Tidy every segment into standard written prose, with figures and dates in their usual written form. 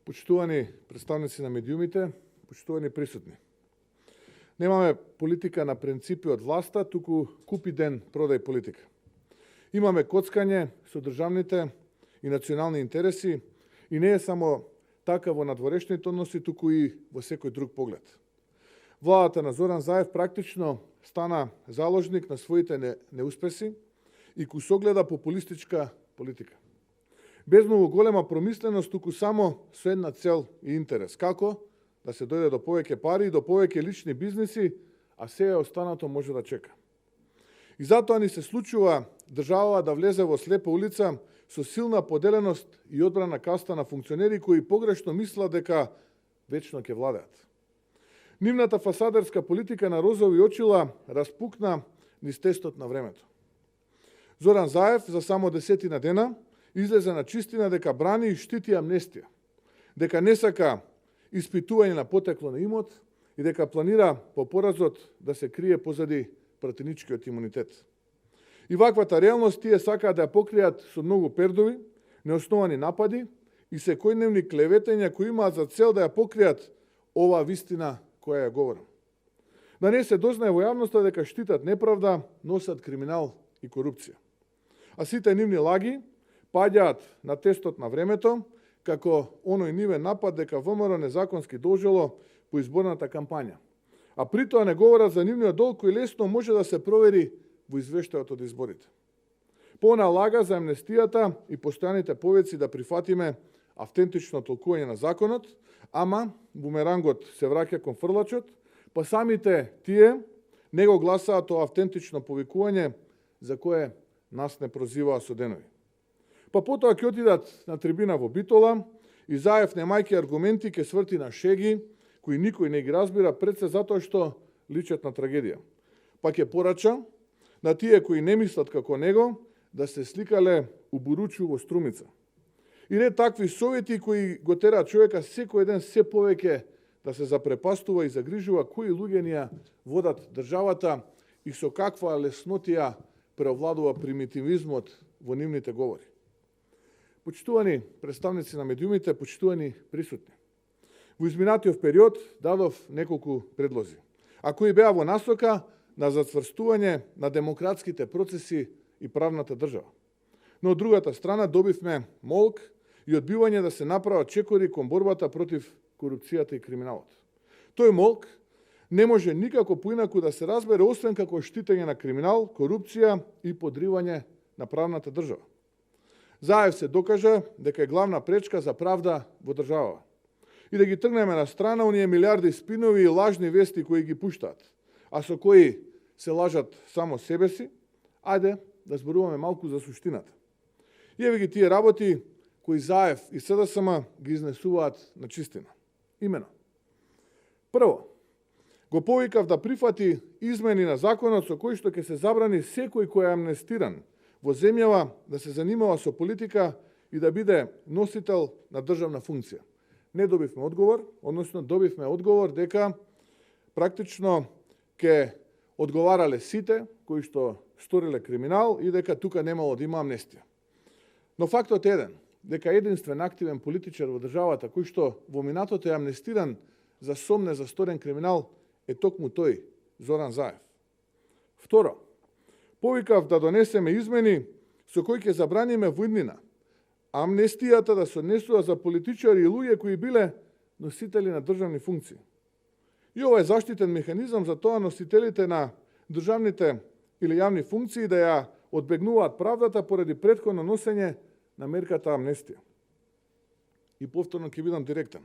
Почитувани представници на медиумите, почитувани присутни. Немаме политика на принципи од власта, туку купи ден продај политика. Имаме коцкање со државните и национални интереси и не е само така во надворешните односи, туку и во секој друг поглед. Владата на Зоран Заев практично стана заложник на своите неуспеси и кусогледа популистичка политика. Без многу голема промисленост, туку само со една цел и интерес. Како? Да се дојде до повеќе пари и до повеќе лични бизниси, а се останато може да чека. И затоа ни се случува држава да влезе во слепа улица со силна поделеност и одбрана каста на функционери кои погрешно мислат дека вечно ќе владеат. Нивната фасадерска политика на розови очила распукна низ тестот на времето. Зоран Заев за само 10 дена излезе на чистина дека брани и штити амнестија, дека не сака испитување на потекло на имот и дека планира по поразот да се крие позади пратеничкиот имунитет. И ваквата реалност тие сакаат да ја покријат со многу пердови, неосновани напади и секојдневни клеветења кои имаат за цел да ја покријат оваа вистина која ја говорам. Да не се дознае во јавноста дека штитат неправда, носат криминал и корупција. А сите нивни лаги паѓаат на тестот на времето, како оној нивен напад дека ВМРО незаконски должело по изборната кампања. А при тоа не говорат за нивниот долг кој лесно може да се провери во извештајот од изборите. По она лага за амнестијата и постојаните повици да прифатиме автентично толкување на законот, ама бумерангот се враќа кон фрлачот, па самите тие не го гласаат тоа автентично повикување за кое нас не прозиваа со денови. Па потоа ќе отидат на трибина во Битола и Заев, немајќи аргументи, ќе сврти на шеги кои никој не ги разбира, пред се затоа што личат на трагедија. Па ќе порача на тие кои не мислат како него да се сликале у Буручу во Струмица. И не такви совети кои го тераат човека секој ден се повеќе да се запрепастува и загрижува кои луѓе ни ја водат државата и со каква леснотија преовладува примитивизмот во нивните говори. Почитувани представници на медиумите, почитувани присутни. Во изминатиот период дадов неколку предлози, а кои беа во насока на зацврстување на демократските процеси и правната држава. Но од другата страна добивме молк и одбивање да се направат чекори кон борбата против корупцијата и криминалот. Тој молк не може никако поинаку да се разбере освен како штитење на криминал, корупција и подривање на правната држава. Заев се докажа дека е главна пречка за правда во држава. И да ги тргнеме на страна оние милиарди спинови и лажни вести кои ги пуштаат, а со кои се лажат само себе си, ајде да зборуваме малку за суштината. И еве ги тие работи кои Заев и СДСМ ги изнесуваат на чистина. Имено. Прво, го повикав да прифати измени на законот со кои што ќе се забрани секој кој е амнестиран во земјава да се занимава со политика и да биде носител на државна функција. Не добивме одговор, односно добивме одговор дека практично ќе одговарале сите кои што сториле криминал и дека тука немало да има амнестија. Но фактот е еден, дека единствен активен политичар во државата кој што во минатото е амнестиран за сомне за сторен криминал е токму тој, Зоран Заев. Второ, повикав да донесеме измени со кои ќе забраниме во иднина амнестијата да се однесува за политичари и луѓе кои биле носители на државни функции. И ова е заштитен механизам за тоа носителите на државните или јавни функции да ја одбегнуваат правдата поради претходно носење на мерката амнестија. И повторно ќе бидам директен.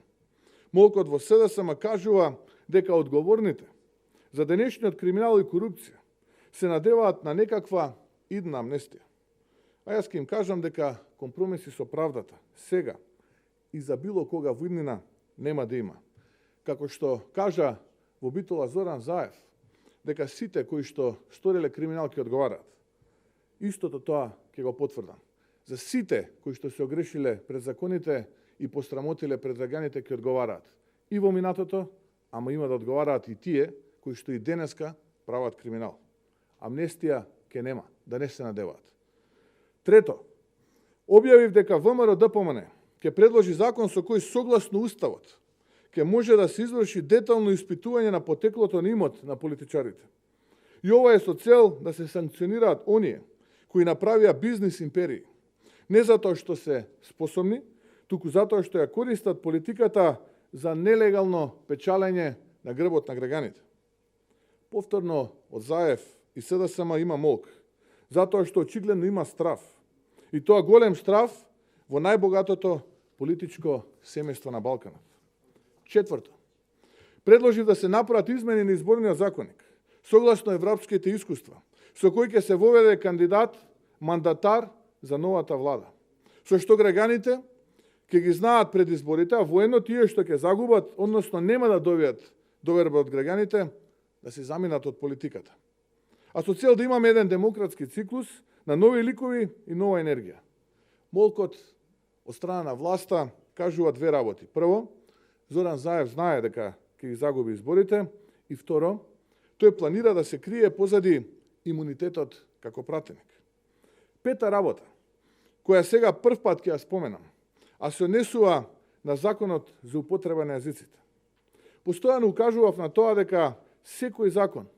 Молкот во СДСМ кажува дека одговорните за денешниот криминал и корупција се надеваат на некаква идна амнестија. А јас ќе им кажам дека компромиси со правдата сега и за било кога во иднина нема да има. Како што кажа во Битола Зоран Заев, дека сите кои што сториле криминал ќе одговараат. Истото тоа ќе го потврдам. За сите кои што се огрешиле пред законите и пострамотиле пред граѓаните ќе одговараат. И во минатото, ама има да одговараат и тие кои што и денеска прават криминал. Амнестија ќе нема, да не се надеваат. Трето, објавив дека ВМРО ДПМН ќе предложи закон со кој согласно уставот ќе може да се изврши детално испитување на потеклото на имот на политичарите. И ова е со цел да се санкционираат оние кои направија бизнис империи, не затоа што се способни, туку затоа што ја користат политиката за нелегално печалење на грбот на граѓаните. Повторно од Заев и СДСМ има молк, затоа што очигледно има страв. И тоа голем страв во најбогатото политичко семејство на Балканот. Четврто, предложив да се направат измени на изборниот законник, согласно европските искуства, со кој ќе се воведе кандидат, мандатар за новата влада. Со што граѓаните ќе ги знаат пред изборите, а воено тие што ќе загубат, односно нема да добијат доверба од граѓаните, да се заминат од политиката. А со цел да имаме еден демократски циклус на нови ликови и нова енергија. Молкот од страна на власта кажува две работи. Прво, Зоран Заев знае дека ќе ги загуби изборите, и второ, тој планира да се крие позади имунитетот како пратеник. Пета работа, која сега прв пат ќе ја споменам, а се однесува на законот за употреба на јазиците. Постојано укажував на тоа дека секој закон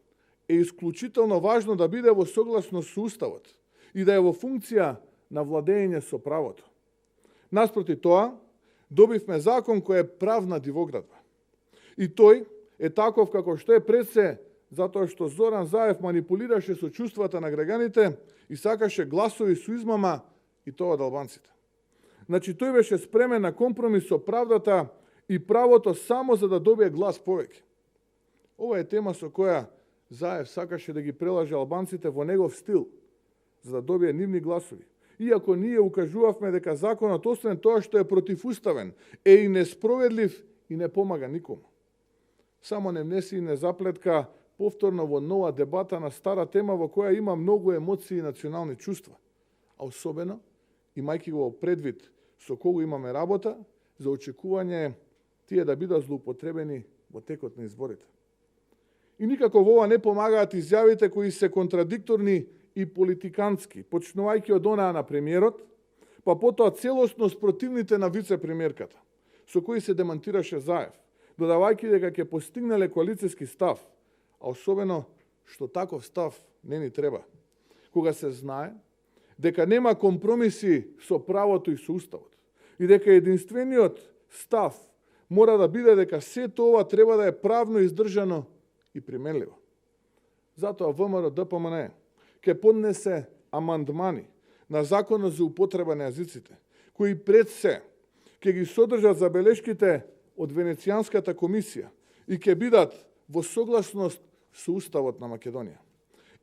е исклучително важно да биде во согласност со уставот и да е во функција на владење со правото. Наспроти тоа, добивме закон кој е правна дивоградба. И тој е таков како што е пред се, затоа што Зоран Заев манипулираше со чувствата на граѓаните и сакаше гласови со измама, и тоа од албанците. Значи, тој беше спремен на компромис со правдата и правото само за да добие глас повеќе. Ова е тема со која Заев сакаше да ги прелаже албанците во негов стил, за да добие нивни гласови. Иако ние укажувавме дека законот, освен тоа што е противуставен, е и несправедлив и не помага никому. Само не внеси и не заплетка повторно во нова дебата на стара тема во која има многу емоции и национални чувства, а особено, имајќи го предвид со кого имаме работа, за очекување тие да бидат злоупотребени во текот на изборите. И никако во ова не помагаат изјавите кои се контрадикторни и политикански, почнувајќи од онаа на премиерот, па потоа целосно спротивните на вице-премиерката, со кои се демантираше Заев, додавајќи дека ќе постигнале коалицијски став, а особено што таков став не ни треба, кога се знае дека нема компромиси со правото и со уставот, и дека единствениот став мора да биде дека сето ова треба да е правно издржано и применливо. Затоа ВМРО ДПМН ќе поднесе амандмани на законот за употреба на јазиците, кои пред се ќе ги содржат забелешките од Венецијанската комисија и ќе бидат во согласност со Уставот на Македонија.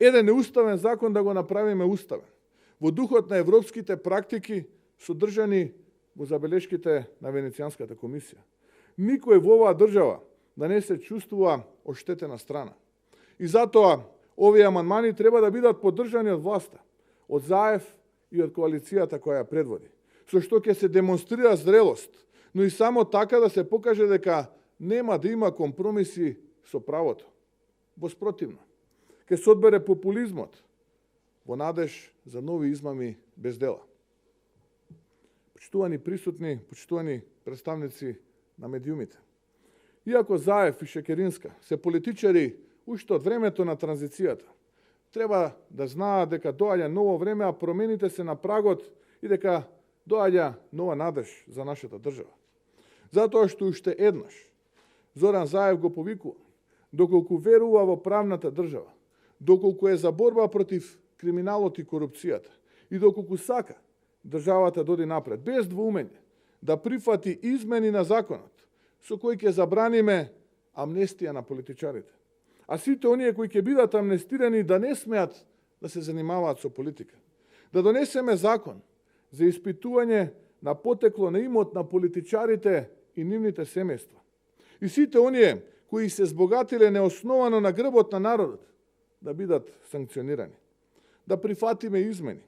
Еден неуставен закон да го направиме уставен, во духот на европските практики содржани во забелешките на Венецијанската комисија. Никој во оваа држава да не се чувствува оштетена страна. И затоа овие амандмани треба да бидат поддржани од власта, од Заев и од коалицијата која ја предводи, со што ќе се демонстрира зрелост, но и само така да се покаже дека нема да има компромиси со правото. Во спротивно, ќе се одбере популизмот во надеж за нови измами без дела. Почитувани присутни, почитувани представници на медиумите. Иако Заев и Шекеринска се политичари уште од времето на транзицијата, треба да знаат дека доаѓа ново време, а промените се на прагот и дека доаѓа нова надеж за нашата држава. Затоа што уште еднаш Зоран Заев го повикува, доколку верува во правната држава, доколку е за борба против криминалот и корупцијата и доколку сака државата доди напред, без двоумење, да прифати измени на законот, со кој ќе забраниме амнестија на политичарите. А сите оние кои ќе бидат амнестирани да не смеат да се занимаваат со политика. Да донесеме закон за испитување на потекло на имот на политичарите и нивните семејства. И сите оние кои се збогатиле неосновано на грбот на народот да бидат санкционирани. Да прифатиме измени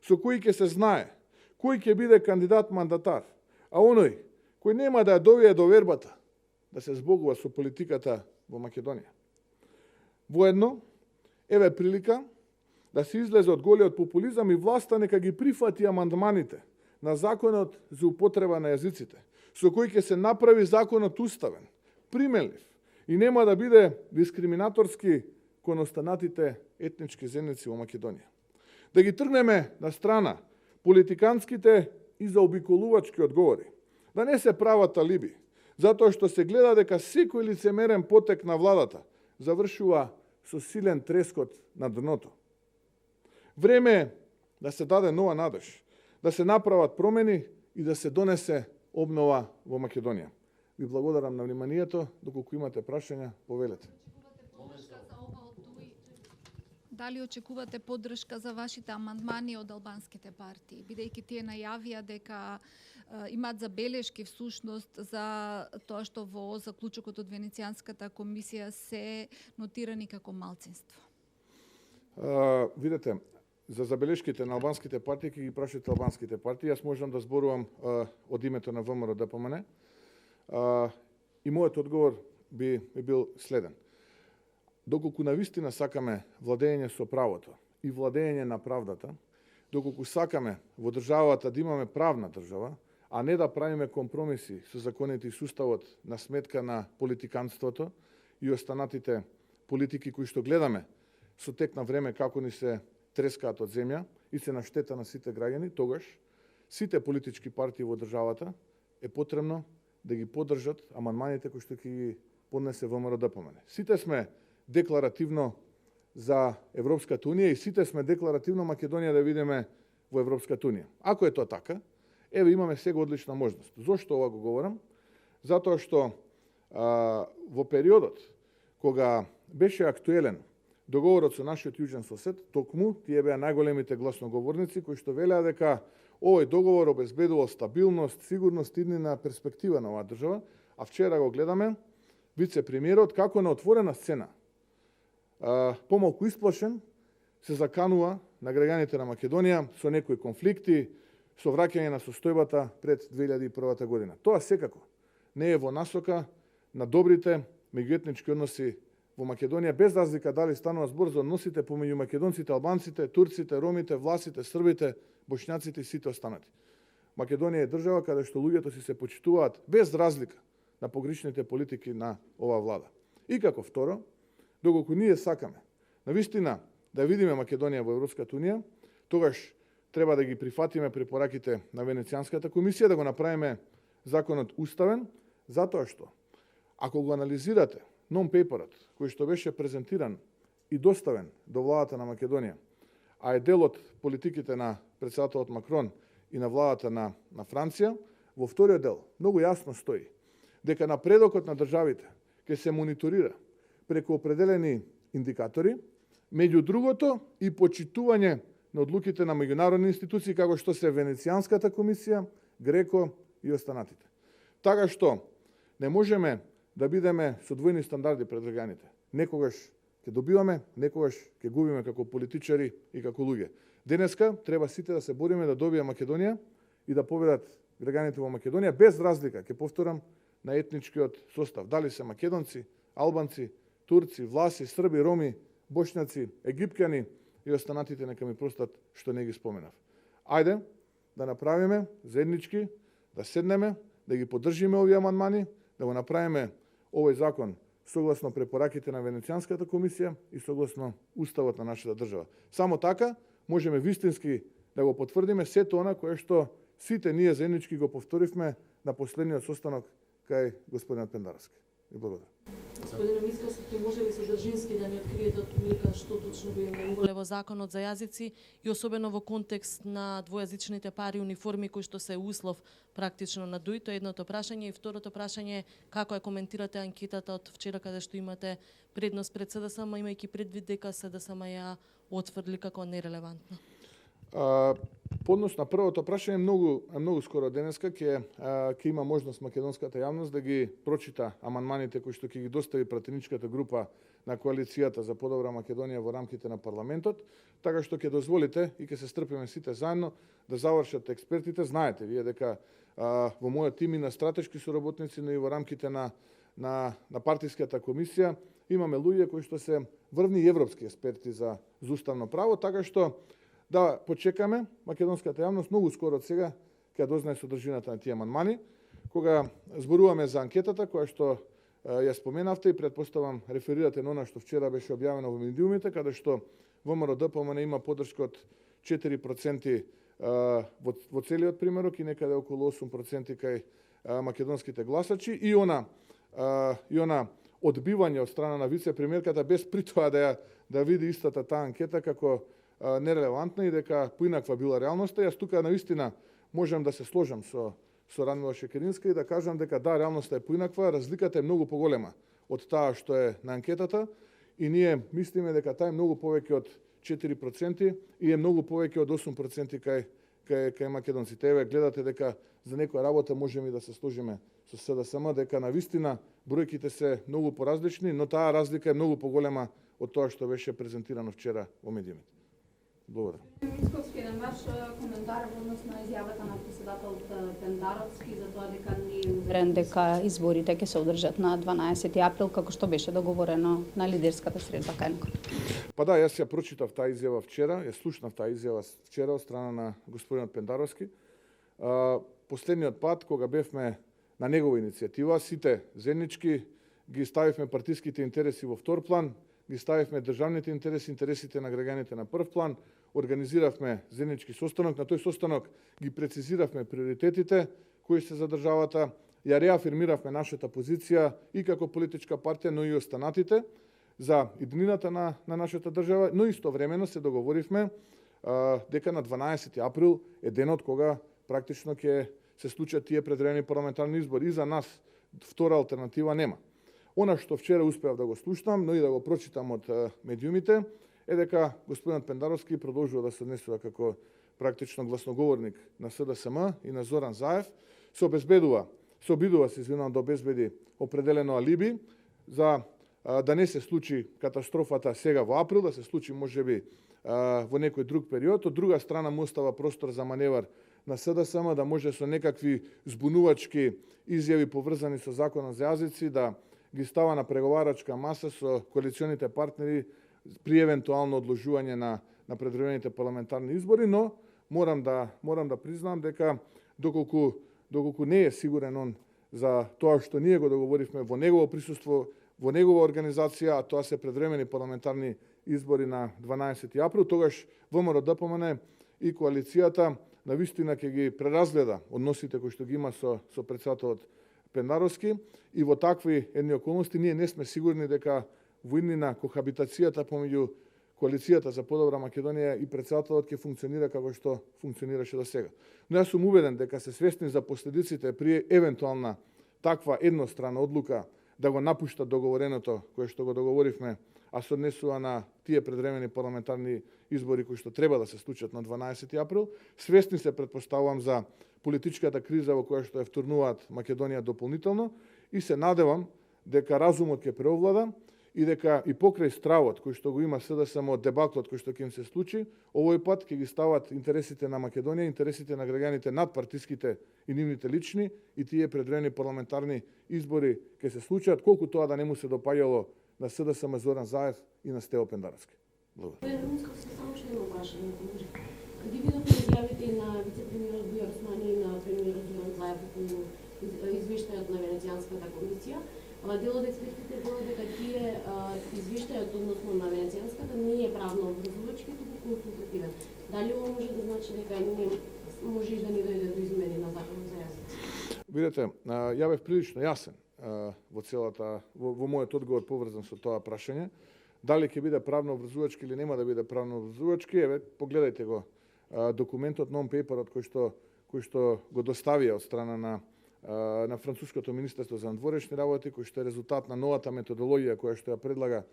со кои ќе се знае кој ќе биде кандидат мандатар, а оној кој нема да ја добие довербата да се збогува со политиката во Македонија. Воедно, еве прилика да се излезе од голиот популизам и власта нека ги прифати амандманите на законот за употреба на јазиците, со кој ќе се направи законот уставен, примелив и нема да биде дискриминаторски кон останатите етнички заедници во Македонија. Да ги тргнеме на страна политиканските и заобиколувачки одговори. Да не се прават алиби, затоа што се гледа дека секој лицемерен потек на владата завршува со силен трескот на дното. Време е да се даде нова надеж, да се направат промени и да се донесе обнова во Македонија. Ви благодарам на вниманието, доколку имате прашања, повелете. Дали очекувате поддршка за вашите амандмани од албанските партии, бидејќи тие најавија дека имаат забелешки всушност за тоа што во заклучокот од Венецијанската комисија се нотирани како малцинство? Видете, за забелешките на албанските партии ќе ги прашате албанските партии. Јас можам да зборувам од името на ВМРО ДПМН. И мојот одговор би бил следен. Доколку навистина сакаме владење со правото и владење на правдата, доколку сакаме во државата да имаме правна држава, а не да правиме компромиси со законите и суставот на сметка на политиканството и останатите политики кои што гледаме со тек на време како ни се трескаат од земја и се на штета на сите граѓани, тогаш сите политички партии во државата е потребно да ги поддржат амандманите кои што ќе ги поднесе ВМРО ДПМН. Сите сме декларативно за Европската Унија и сите сме декларативно Македонија да видиме во Европската Унија. Ако е тоа така, еве имаме сега одлична можност. Зошто ова го говорам? Затоа што во периодот кога беше актуелен договорот со нашиот јужен сосед, токму тие беа најголемите гласноговорници кои што велеа дека овој договор обезбедувал стабилност, сигурност и иднина перспектива на оваа држава, а вчера го гледаме вице-премиерот како на отворена сцена, помалку исплашен, се заканува на граѓаните на Македонија со некои конфликти, со враќање на состојбата пред 2001 година. Тоа секако не е во насока на добрите меѓуетнички односи во Македонија, без разлика дали станува збор за односите помеѓу македонците, албанците, турците, ромите, власите, србите, бошњаците и сите останати. Македонија е држава каде што луѓето си се почитуваат без разлика на погрешните политики на оваа влада. И како второ, доколку ние сакаме навистина да видиме Македонија во Европската Унија, тогаш треба да ги прифатиме препораките на Венецијанската комисија, да го направиме законот уставен, затоа што ако го анализирате нон-пейперот кој што беше презентиран и доставен до владата на Македонија, а е дел од политиките на претседателот Макрон и на владата на Франција, во вториот дел многу јасно стои дека напредокот на државите ќе се мониторира преку определени индикатори, меѓу другото и почитување на одлуките на меѓународни институции како што се Венецијанската комисија, Греко и останатите. Така што не можеме да бидеме со двојни стандарди пред граѓаните. Некогаш ќе добиваме, некогаш ќе губиме како политичари и како луѓе. Денеска треба сите да се бориме да добие Македонија и да победат граѓаните во Македонија без разлика, ќе повторам, на етничкиот состав. Дали се македонци, албанци, турци, власи, срби, роми, бошњаци, египќани и останатите, нека ми простат што не ги споменав. Ајде да направиме заеднички, да седнеме, да ги поддржиме овие амандмани, да го направиме овој закон согласно препораките на Венецијанската комисија и согласно уставот на нашата држава. Само така можеме вистински да го потврдиме сето она кое што сите ние заеднички го повторивме на последниот состанок кај господинот Пендаровски. И благодарам. Господине Мицкоски, ќе може ли содржински да ни откриете отприлика што точно би имало во законот за јазици и особено во контекст на двојазичните пари униформи кои што се услов практично на ДУИ? Тоа е едното прашање и второто прашање е како ја коментирате анкетата од вчера каде што имате предност пред СДСМ, имајќи предвид дека СДСМ ја отврли како нерелевантна? По однос на првото прашање, многу скоро денеска ќе има можност македонската јавност да ги прочита амандманите кои што ќе ги достави пратеничката група на коалицијата за подобра Македонија во рамките на парламентот, така што ќе дозволите и ќе се стрпиме сите заедно да завршат експертите. Знаете вие дека во мојот тим и на стратешки соработници, но и во рамките на партиската комисија имаме луѓе кои што се врвни европски експерти за уставно право, така што да почекаме македонската јавност многу скоро од сега ќе дознае содржината на тие амандмани. Кога зборуваме за анкетата која што ја споменавте и предпоставам реферирате на она што вчера беше објавено во медиумите, каде што ВМРО ДПМН има поддршка од 4% во целиот примерок и некаде околу 8% кај македонските гласачи и она одбивање од страна на вице-премиерката без при тоа да види истата таа анкета како нерелевантна и дека поинаква била реалноста. Јас тука навистина можам да се сложам со Радмила Шекеринска и да кажам дека да, реалноста е поинаква, разликата е многу поголема од таа што е на анкетата и ние мислиме дека таа е многу повеќе од 4% и е многу повеќе од 8% кај македонците. Еве гледате дека за некоја работа можеме и да се сложиме со СДСМ, дека навистина бројките се многу поразлични, но таа разлика е многу поголема од тоа што беше презентирано вчера во медиумите. Благодарам. Мицковски, еден ваш коментар во однос на изјавата на председател Пендаровски за тоа дека не е уверен дека изборите ќе се одржат на 12 април, како што беше договорено на лидерската средба кај него. Па да, јас ја прочитав таа изјава вчера, ја слушнав таа изјава вчера од страна на господинот Пендаровски. Последниот пат кога бевме на негова иницијатива, сите зенички ги ставивме партиските интереси во втор план, ги ставивме државните интереси, интересите на граѓаните на прв план, организиравме зенички состанок, на тој состанок ги прецизиравме приоритетите кои се за државата, ја реафирмиравме нашата позиција и како политичка партија, но и останатите за иднината на нашата држава, но истовремено се договоривме дека на 12 април е денот кога практично ќе се случат тие предредени парламентарни избори. И за нас втора алтернатива нема. Она што вчера успеав да го слушнам, но и да го прочитам од медиумите, е дека господинот Пендаровски продолжува да се однесува како практично гласноговорник на СДСМ и на Зоран Заев, се обидува да обезбеди определено алиби за да не се случи катастрофата сега во април, да се случи можеби во некој друг период. Од друга страна му остава простор за маневар на СДСМ да може со некакви збунувачки изјави поврзани со законот за јазици да ги става на преговарачка маса со коалиционите партнери при евентуално одложување на предвремените парламентарни избори, но морам да признам дека доколку не е сигурен он за тоа што ние го договоривме во негово присуство, во негова организација, а тоа се предвремени парламентарни избори на 12 април, тогаш ВМРО ДПМН и коалицијата навистина ќе ги преразгледа односите кои што ги има со председателот Пендаровски и во такви едни околности ние не сме сигурни дека во иднина кохабитацијата помеѓу коалицијата за подобра Македонија и председателот ќе функционира како што функционираше до сега. Но јас сум убеден дека се свесни за последиците при евентуална таква еднострана одлука да го напуштат договореното кое што го договоривме, а се однесува на тие предвремени парламентарни избори кои што треба да се случат на 12 април. Свесни се, предпоставувам, за политичката криза во која што ја втурнуваат Македонија дополнително и се надевам дека разумот ќе преовлада и дека и покрај стравот кој што го има СДСМ од дебаклот кој што ќе им се случи, овој пат ќе ги стават интересите на Македонија, интересите на граѓаните над партиските и нивните лични и тие предвремени парламентарни избори ќе се случат, колку тоа да не му се допаѓало на СДСМ Зоран Заев и на Стево Пендаровски. Благодарам. Само што едно прашање, ако може. Ги видовме изјавите на вице-премиерот Бујар Османи и на премиерот Зоран Заев во извештајот на Венецијанската комисија. Дел од експертите велат дека тие извештајот односно на Венецијанската не е правно обврзувачки, туку консултативен. Дали ова може да значи дека не може да ни дојде до измени на законот за јазици? Видете, ја бев прилично јасен во мојот одговор поврзан со тоа прашање. Дали ќе биде правно обврзувачки или нема да биде правно обврзувачки, еве погледајте го документот, нон-пейперот кој што го доставија од страна на француското министерство за надворешни работи, кој што е резултат на новата методологија која што ја предлага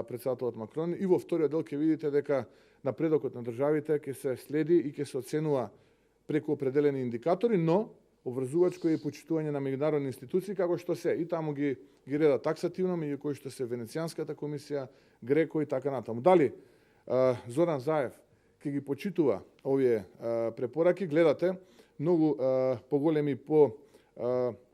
председателот Макрон, и во вториот дел ќе видите дека напредокот на државите ќе се следи и ќе се оценува преку определени индикатори, но обврзувачко е почитување на меѓународни институции како што се. И таму ги реда таксативно, меѓу кои што се Венецијанската комисија, Греко и така натаму. Дали Зоран Заев ќе ги почитува овие препораки, гледате многу поголеми,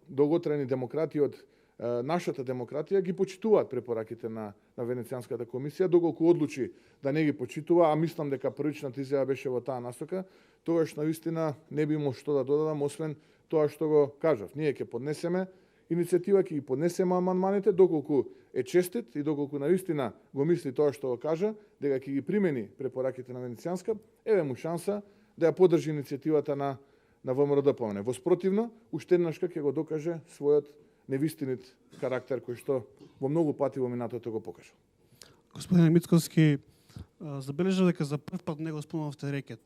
долготрajни демократи од нашата демократија ги почитуваат препораките на Венецијанската комисија, доколку одлучи да не ги почитува, а мислам дека првичната изјава беше во таа насока, тогаш навистина не би имал што да додадам, освен тоа што го кажав. Ние ќе поднесеме иницијатива, ќе ги поднесеме амандманите, доколку е честит и доколку навистина го мисли тоа што го кажа, дека ќе ги примени препораките на Венецијанска, еве му шанса да ја поддржи иницијативата на ВМРО-ДПМН. Во спротивно, уште еднашка ќе го докаже својот невистинит карактер кој што во многу пати во минатото го покажа. Господин Мицковски, забележав дека за прв пат не го спомнавте рекет.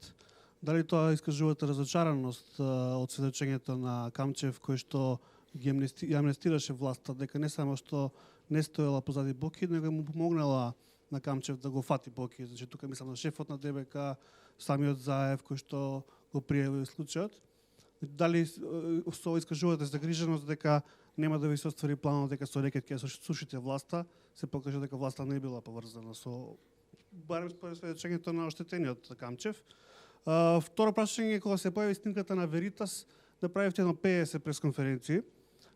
Дали тоа искажувате разочараност од сведочењето на Камчев, кој што ги амнестираше власта, дека не само што не стоела позади Боки, него му помогнала на Камчев да го фати Боки. Значи, тука мислам на шефот на ДБК, самиот Заев, кој што го пријави случајот. Дали со искажувате загриженост дека нема да ви се оствари планот, дека со рекет ќе сушите власта, се покажа дека власта не била поврзана со, барем според сведочењето на оштетениот Камчев. Второ прашање, кога се појави снимката на Веритас, направивте едно 50 пресконференции.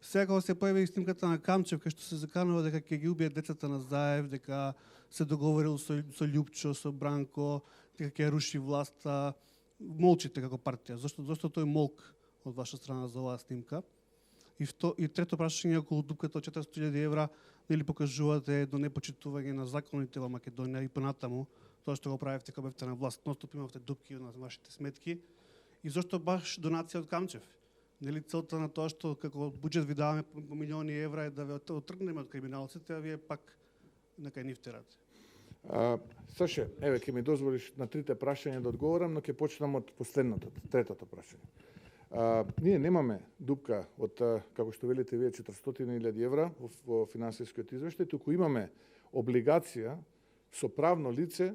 Сега кога се појави снимката на Камчев, кај што се заканува дека ќе ги убие децата на Заев, дека се договорил со Љупчо, со Бранко, дека ќе руши власта, молчите како партија. Зошто тој молк од ваша страна за оваа снимка? И трето прашање, околу дупката од 400.000 евра, нели покажувате едно непочитување на законите во Македонија и понатаму, тоа што го правевте кога бевте на власт, ностоп имавте дупки на вашите сметки. И зошто баш донација од Камчев? Нели целта на тоа што како буџет ви даваме по милиони евра е да ве отргнеме од криминалците, а вие пак нека нив терате? Саше, еве ќе ми дозволиш на трите прашања да одговорам, но ќе почнам од последното, третото прашање. Ние немаме дупка од, како што велите вие, 400.000 евра во финансискиот извештај, туку имаме облигација со правно лице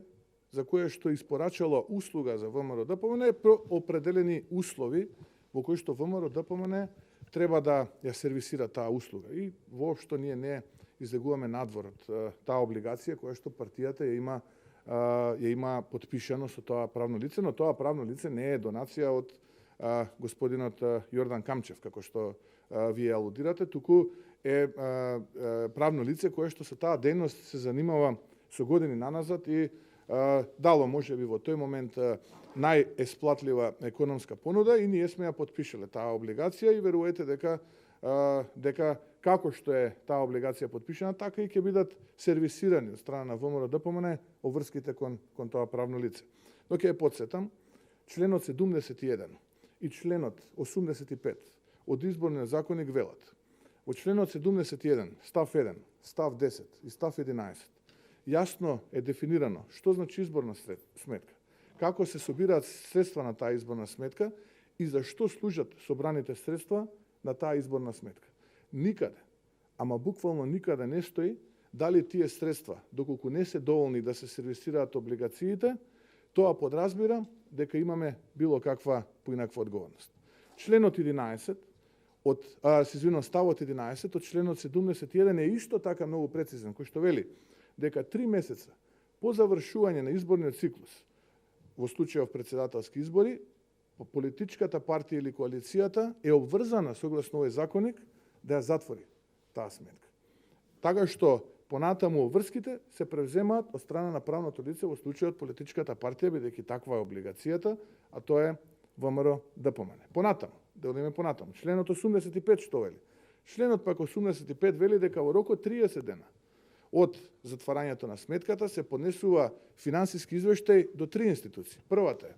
за кое што испорачало услуга за ВМРО-ДПМН по определени услови во кои што ВМРО-ДПМН треба да ја сервисира таа услуга. И воопшто ние не излегуваме надвор од таа облигација која што партијата ја има подпишано со тоа правно лице, но тоа правно лице не е донација од господинот Јордан Камчев, како што вие алудирате, туку е правно лице кое што со таа дејност се занимава со години наназад и дало можеби во тој момент најесплатлива економска понуда и ние сме ја подпишале таа облигација и верувате дека како што е таа облигација подпишана, така и ќе бидат сервисирани од страна на ВМРО-ДПМН обврските кон тоа правно лице. Но ќе ја потсетам, членот 71 и членот 85 од изборниот законник велат. Во членот 71, став 1, став 10 и став 11 јасно е дефинирано што значи изборна сметка, како се собираат средства на таа изборна сметка и за што служат собраните средства на таа изборна сметка. Никаде, ама буквално никаде не стои дали тие средства, доколку не се доволни да се сервисираат облигациите, тоа подразбира дека имаме било каква поинаква одговорност. Членот 11 ставот 11 од членот 71 е исто така многу прецизен, кој што вели дека 3 месеца по завршување на изборниот циклус, во случајов председателски избори, политичката партија или коалицијата е обврзана согласно овој законник да ја затвори таа сметка. Така што понатаму врските се превземаат од страна на правното лице во случајот политичката партија, бидејќи таква е облигацијата, а тоа е ВМРО-ДПМН. Понатаму, да одиме понатаму. Членот 85 што вели? Членот пак 85 вели дека во рок од 30 дена од затварањето на сметката се поднесува финансиски извештај до 3 институции. Првата е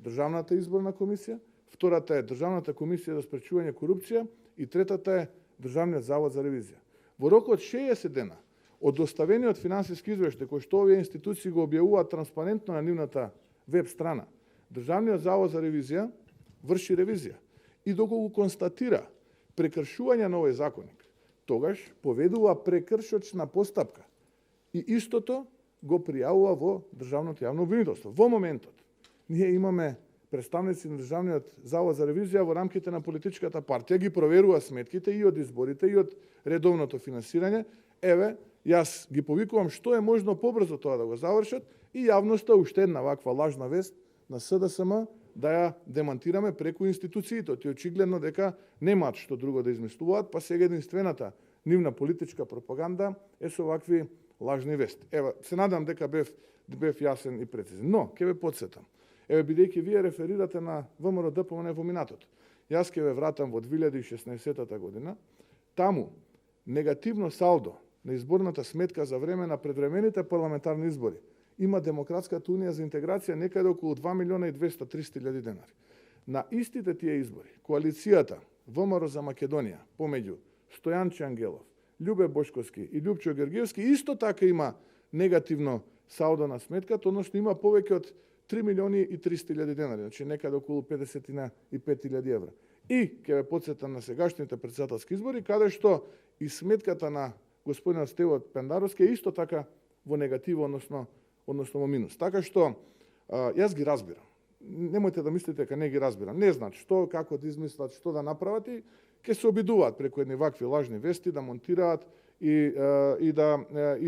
Државната изборна комисија, втората е Државната комисија за спречување корупција и третата е Државниот завод за ревизија. Во рок од 60 дена од доставениот финансиски извештај кој што овие институции го објавуваат транспарентно на нивната веб страна, Државниот завод за ревизија врши ревизија и доколку констатира прекршување на овој законник, тогаш поведува прекршочна постапка и истото го пријавува во Државното јавно обвинителство. Во моментот ние имаме представници на Државниот завод за ревизија во рамките на политичката партија, ги проверува сметките и од изборите и од редовното финансирање. Еве, јас ги повикувам што е можно побрзо тоа да го завршат и јавноста уште една ваква лажна вест на СДСМ да ја демантираме преку институциите. Тие очигледно дека немаат што друго да измислуваат, па сега единствената нивна политичка пропаганда е со вакви лажни вести. Ева, се надам дека бев јасен и прецизен. Но, ќе ве подсетам. Еве, бидејќи вие реферирате на ВМРО ДПМН во минатото. Јас ќе ве вратам во 2016 година. Таму негативно салдо на изборната сметка за време на предвремените парламентарни избори има Демократската унија за интеграција некаде околу 2.200.000-300.000 денари. На истите тие избори, коалицијата ВМРО за Македонија, помеѓу Стојанче Ангелов, Љубе Бошковски и Љупчо Георгиевски, исто така има негативно салдо на сметката, односно има повеќе од 3.300.000 денари, значи некаде околу 55.000 евра. И ќе ве подсетам на сегашните претседателски избори, каде што и сметката на господинот Стево Пендаровски е исто така во негатива, односно во минус. Така што јас ги разбирам. Немојте да мислите дека не ги разбирам. Не знаат што, како да измислат, што да направат и ќе се обидуваат преку едни вакви лажни вести да монтираат и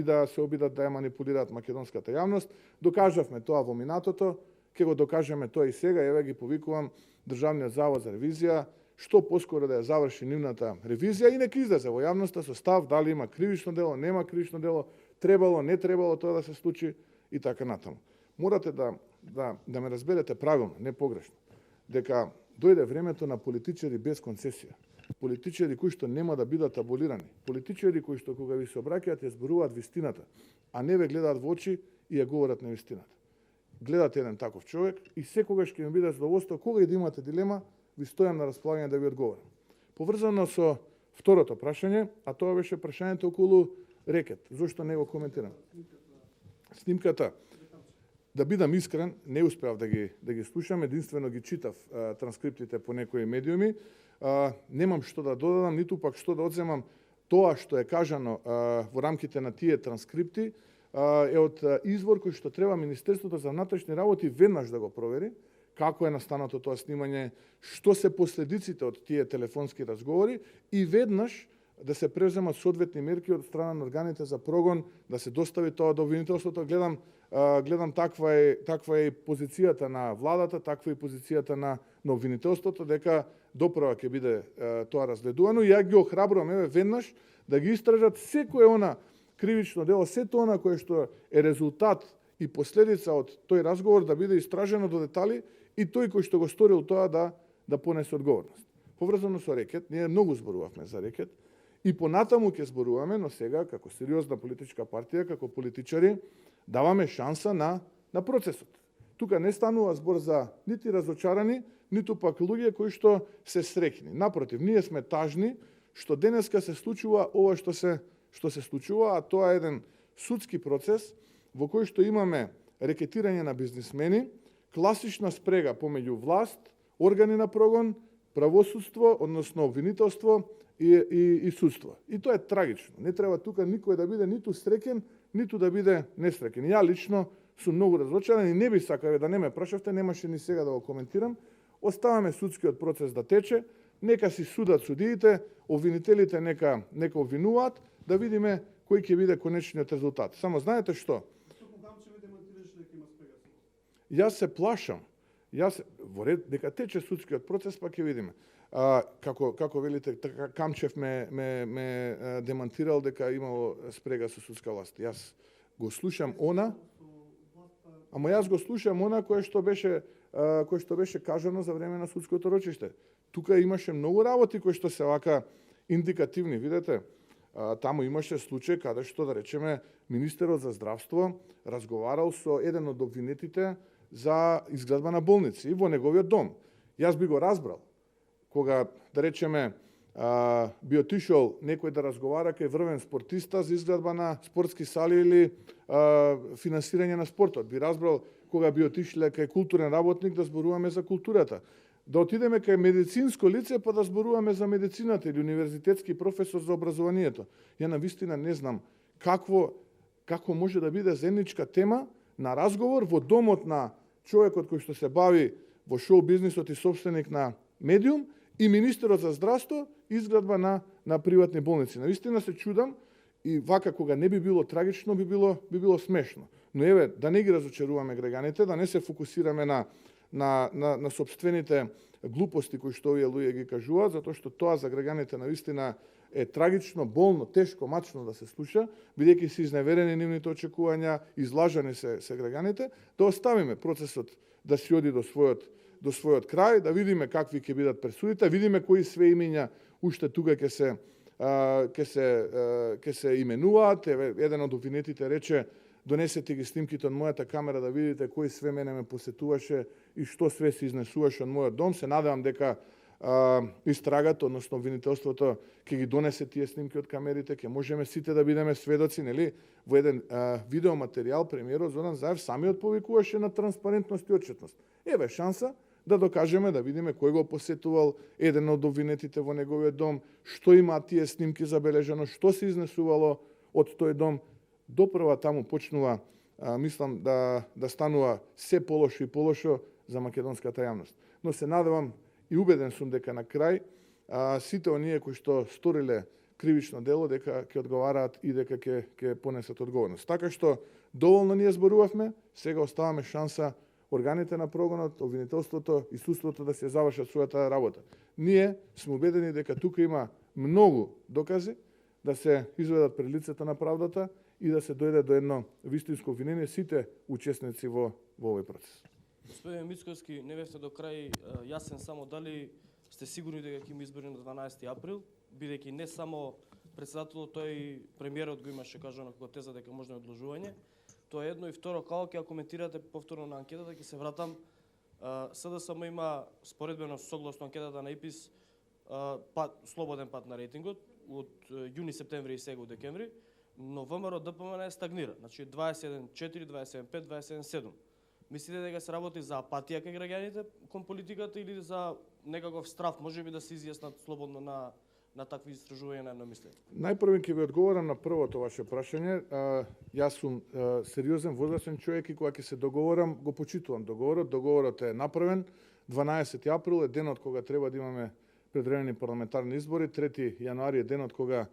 да се обидат да ја манипулираат македонската јавност. Докажавме тоа во минатото, ќе го докажеме тоа и сега. Еве ги повикувам Државниот завод за ревизија, што поскоро да ја заврши нивната ревизија и нека излезе во јавноста со став дали има кривично дело, нема кривично дело, требало, не требало тоа да се случи и така натаму. Морате да ме разберете правилно, не погрешно, дека дојде времето на политичари без концесија. Политичари кои што нема да бидат аболирани. Политичари кои што кога ви се обраќаат ја зборуваат вистината, а не ве гледаат во очи и ја говорат на вистината. Гледате еден таков човек и секогаш ќе ми биде задоволство кога и да имате дилема, ви стојам на располагање да ви одговорам. Поврзано со второто прашање, а тоа беше прашањето околу рекет. Зошто не го коментирам? Снимката, да бидам искрен, не успеав да ги слушам, единствено ги читав транскриптите по некои медиуми. Немам што да додадам, ниту пак што да одземам. Тоа што е кажано во рамките на тие транскрипти е од извор кој што треба Министерството за внатрешни работи веднаш да го провери, како е настанато тоа снимање, што се последиците од тие телефонски разговори и веднаш да се преземат соодветни мерки од страна на органите за прогон, да се достави тоа до обвинителството. Гледам таква е позицијата на владата, таква е позицијата на обвинителството, дека доправа ќе биде тоа разгледувано и ја ги охрабрувам веднаш да ги истражат секое она кривично дело, сето она кое што е резултат и последица од тој разговор да биде истражено до детали и тој кој што го сторил тоа да понесе одговорност. Поврзано со рекет, ние многу зборувавме за рекет и понатаму ќе зборуваме, но сега како сериозна политичка партија, како политичари, даваме шанса на процесот. Тука не станува збор за нити разочарани, ниту пак луѓе кои што се среќни. Напротив, ние сме тажни што денеска се случува ова што се случува, а тоа е еден судски процес во кој што имаме рекетирање на бизнисмени, класична спрега помеѓу власт, органи на прогон, правосудство, односно обвинителство и судство. И тоа е трагично. Не треба тука никој да биде ниту среќен, ниту да биде несреќен. Ја лично сум многу разочаран и не би сакал да не ме прашавте, немаше ни сега да го коментирам. Оставаме судскиот процес да тече, нека си судат судиите, обвинителите нека обвинуваат, да видиме кој ќе биде конечниот резултат. Само знаете што? Јас се плашам. Во ред дека тече судскиот процес, па ќе видиме. Како велите, Камчев ме демантирал дека имало спрега со судска власт. Јас го слушам она, ама јас го слушам она кое што беше кажано за време на судското рочиште. Тука имаше многу работи кои што се вака индикативни, видете. Таму имаше случај каде што, да речеме, министерот за здравство разговарал со еден од обвинетите за изградба на болници во неговиот дом. Јас би го разбрал кога, да речеме, би отишол некој да разговара кај врвен спортиста за изградба на спортски сали или финансирање на спортот. Би разбрал кога би отишле кај културен работник да зборуваме за културата. Да отидеме кај медицинско лице па да зборуваме за медицината или универзитетски професор за образованието. Ја навистина не знам како може да биде заедничка тема на разговор во домот на човекот кој што се бави во шоу бизнисот и собственик на медиум и министерот за здравство изградба на приватни болници. Навистина се чудам и вака кога не би било трагично, би било смешно. Но еве, да не ги разочаруваме граѓаните, да не се фокусираме на на собствените глупости кои што овие луѓе ги кажуваат, затоа што тоа за граѓаните навистина е трагично, болно, тешко, мачно да се слуша, бидејќи се изневерени нивните очекувања, излажани се граѓаните, да оставиме процесот да си оди до својот крај, да видиме какви ќе бидат пресудите, видиме кои све имиња уште тука ќе се именуваат. Еден од обвинетите рече: донесете ги снимките од мојата камера да видите кој све мене ме посетуваше и што све се изнесуваше од мојот дом. Се надевам дека истрагата, односно обвинителството, ќе ги донесе тие снимки од камерите, ќе можеме сите да бидеме сведоци, нели? Во еден видеоматеријал премиерот Зоран Заев самиот повикуваше на транспарентност и отчетност. Еве шанса да докажеме, да видиме кој го посетувал еден од обвинетите во неговиот дом, што имаат тие снимки забележано, што се изнесувало од тој дом. Допрва таму почнува, мислам, да станува се полошо и полошо за македонската јавност. Но се надевам и убеден сум дека на крај сите оние кои што сториле кривично дело дека ќе одговараат и дека ќе понесат одговорност. Така што доволно ние зборувавме, сега оставаме шанса органите на прогонот, обвинителството и судството да се завршат својата работа. Ние сме убедени дека тука има многу докази да се изведат пред лицето на правдата и да се дојде до едно вистинско обвинение сите учесници во овој процес. Господин Мицкоски, не бевте до крај јасен само дали сте сигурни дека ќе има избори на 12 април, бидејќи не само председателот, тој и премиерот го имаше кажано како теза дека можно одложување. Тоа е едно, и второ, како ќе коментирате повторно на анкетата, ќе се вратам. СДСМ има споредбено согласно анкетата на ИПИС слободен пат на рейтингот од јуни, септември и сега од декември, но ВМРО ДПМН стагнира, значи 21.4, 21.5, 27.7. Мислите дека се работи за апатија кај граѓаните кон политиката или за некаков страф, можеби да се изјаснат слободно на такви истражувања на едно мислење? Најпрво ќе ви одговорам на првото ваше прашање. Јас сум сериозен, возрастен човек и кога ќе се договорам, го почитувам договорот. Договорот е направен. 12 април е денот кога треба да имаме предвремени парламентарни избори. 3 јануари е денот кога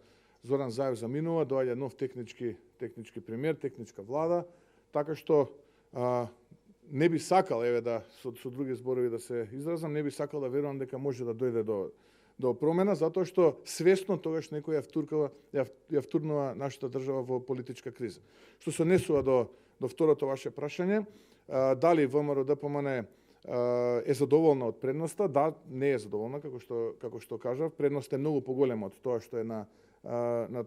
Зоран Заев заминува, доаѓа нов технички премиер, техничка влада, така што не би сакал, со други зборови да се изразам, не би сакал да верувам дека може да дојде до промена, затоа што свесно тогаш некој ја втурнува нашата држава во политичка криза. Што се однесува до второто ваше прашање, дали ВМРО ДПМН е задоволна од предноста? Да, не е задоволна, како што кажав. Предноста е многу поголема од тоа што е на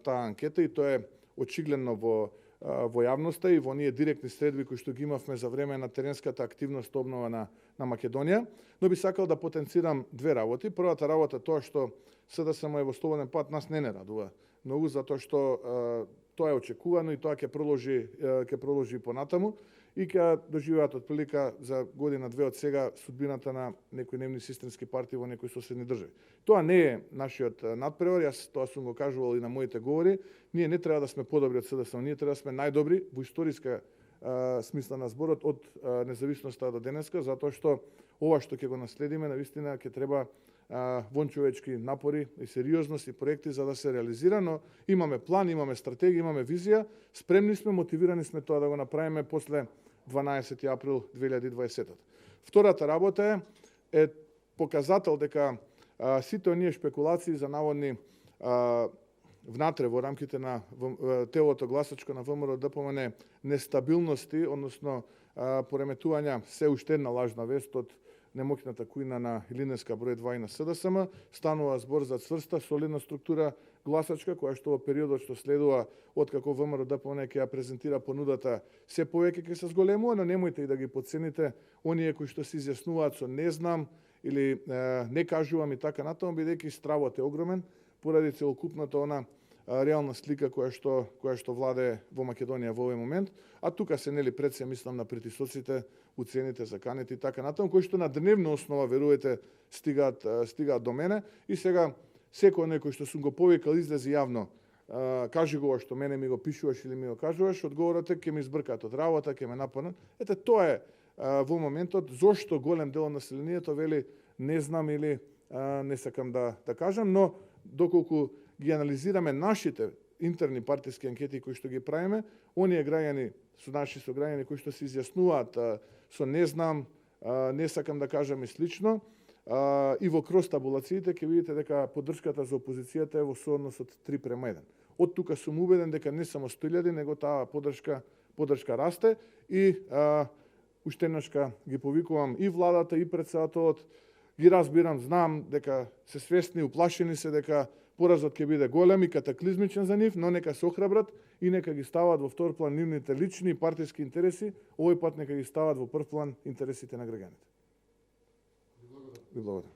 таа анкета и тоа е очигледно во јавноста и во ние директни средби кои што ги имавме за време на теренската активност обнова на Македонија, но би сакал да потенцирам две работи. Првата работа тоа што СДСМ е во слободен пат нас не радува многу, затоа што тоа е очекувано и тоа ќе продолжи понатаму и ќе доживеат отприлика за година-две од сега судбината на некои нивни системски партии во некои соседни држави. Тоа не е нашиот надпревар, јас тоа сум го кажувал и на моите говори. Ние не треба да сме подобри од СДСМ, ние треба да сме најдобри во историска смисла на зборот од независноста до денеска, затоа што ова што ќе го наследиме навистина ќе треба вончовечки напори и сериозност и проекти за да се реализира, но имаме план, имаме стратегија, имаме визија, спремни сме, мотивирани сме тоа да го направиме после 12 април 2020. Втората работа е показател дека сите оние шпекулации за наводни внатре во рамките на телото гласачко на ВМРО ДПМН нестабилности, односно пореметувања се уште една лажна вест од немоќната кујна на Илинденска број 2 и на СДСМ, станува збор за цврста, солидна структура гласачка, која што во периодот што следува откако ВМРО ДПМН ќе ја презентира понудата, се повеќе ќе се зголемува, но немојте и да ги подцените оние кои што се изјаснуваат со не знам или не кажувам и така натаму, бидејќи стравот е огромен поради целокупната она реална слика која што владее во Македонија во овој момент, а тука се нели пред се мислам на притисоците, уцените, заканите и така натаму, кои што на дневна основа, верувате, стигаат до мене и сега секој некој што сум го повикал излези јавно, кажи го што мене ми го пишуваш или ми го кажуваш, одговорот е ќе ми избркаат од работа, ќе ме нападнат. Ете тоа е во моментот зошто голем дел од населението вели не знам или не сакам да кажам, но доколку ги анализираме нашите интерни партиски анкети кои што ги правиме, оние граѓани со наши сограѓани кои што се изјаснуваат со не знам, не сакам да кажам и слично. И во кроз табулациите ќе видите дека поддршката за опозицијата е во сооднос од 3:1. Од тука сум убеден дека не само 100.000, него таа поддршка расте и уште еднашка ги повикувам и владата и претседателот, ги разбирам, знам дека се свесни, уплашени се дека поразот ќе биде голем и катаклизмичен за нив, но нека се охрабрат и нека ги стават во втор план нивните лични и партиски интереси, овој пат нека ги стават во прв план интересите на граѓаните. Ви благодарам.